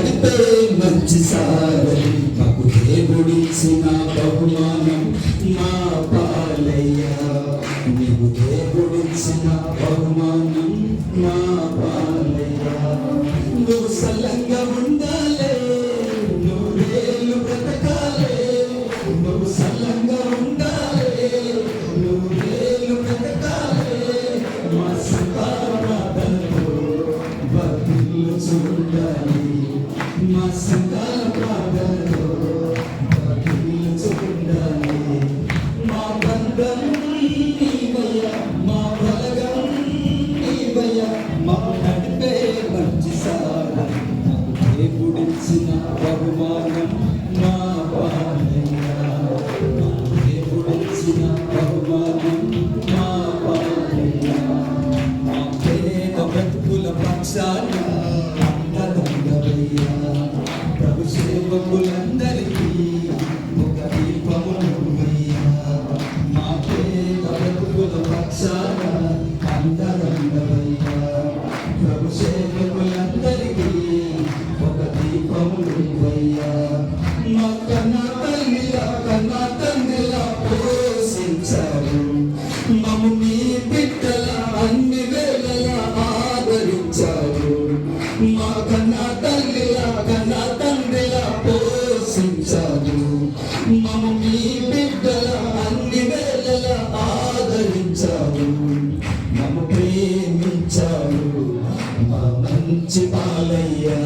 నడిపే మంచి సారథి మాకు దేవుడిచ్చిన బహుమానం మా పాలయ్యా. నీవు దేవుడిచ్చిన బహుమానం మా పాలయ్యా. నువ్వు సల్లంగా ఉండాలే, నూరేళ్ళు బ్రతకాలే. నువ్వు సల్లంగా ఉండాలే, నూరేళ్ళు బ్రతకాలే. మా సంతానతో వర్ధిల్లు చూడాలి. మా సంతాన ప్రార్థనతో వర్ధిల్లు చూడాలి. మా బంధం నీవయ్యా, మా బలగం నీవయ్యా. మా నడిపే మంచి సారథి మాకు దేవుడిచ్చిన బహుమానం మా పాలయ్యా. మాకు దేవుడిచ్చిన బహుమానం మా పాలయ్యా. మా పేద బ్రతుకుల పక్షాన అండదండవయ్యా. ప్రభు సేవకులందరికీ ఒక దీపము నువ్వయ్యా. మా పేద బ్రతుకుల పక్షాన అండదండవయ్యా. ప్రభు సేవకులందరికీ ఒక దీపము నువ్వయ్యా. మా కన్నా తల్లిలా కన్నా తండ్రిలా పోషించారు. మమ్ము నీ బిడ్డల అన్ని వేళలా ఆదరించారు. మా కన్నా తల్లిలా కన్నా తండ్రిలా పోషించారు. మమ్ము నీ బిడ్డల అన్ని వేళలా ఆదరించారు. మమ్ము ప్రేమించారు మా మంచి పాలయ్యా.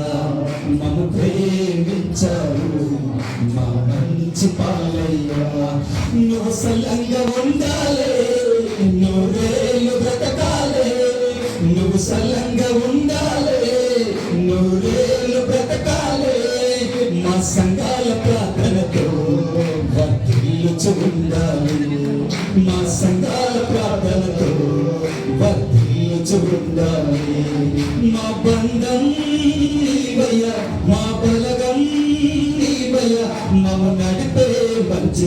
మమ్ము ప్రేమించారు మా మంచి పాలయ్యా. నువ్వు సల్లంగా ఉండాలే, నూరేళ్ళు బ్రతకాలే. నువ్వు సల్లంగా ఉండాలే, నూరేళ్ళు బ్రతకాలే. మా సంఘాల ప్రార్థనతో వర్ధిల్లుచు ఉండాలి. మా సంఘాల ప్రార్థనతో వర్ధిల్లుచు ఉండాలి. మా బంధం నీవయ్యా, మా బలగం నీవయ్యా. మమ్ము నడిపే మంచి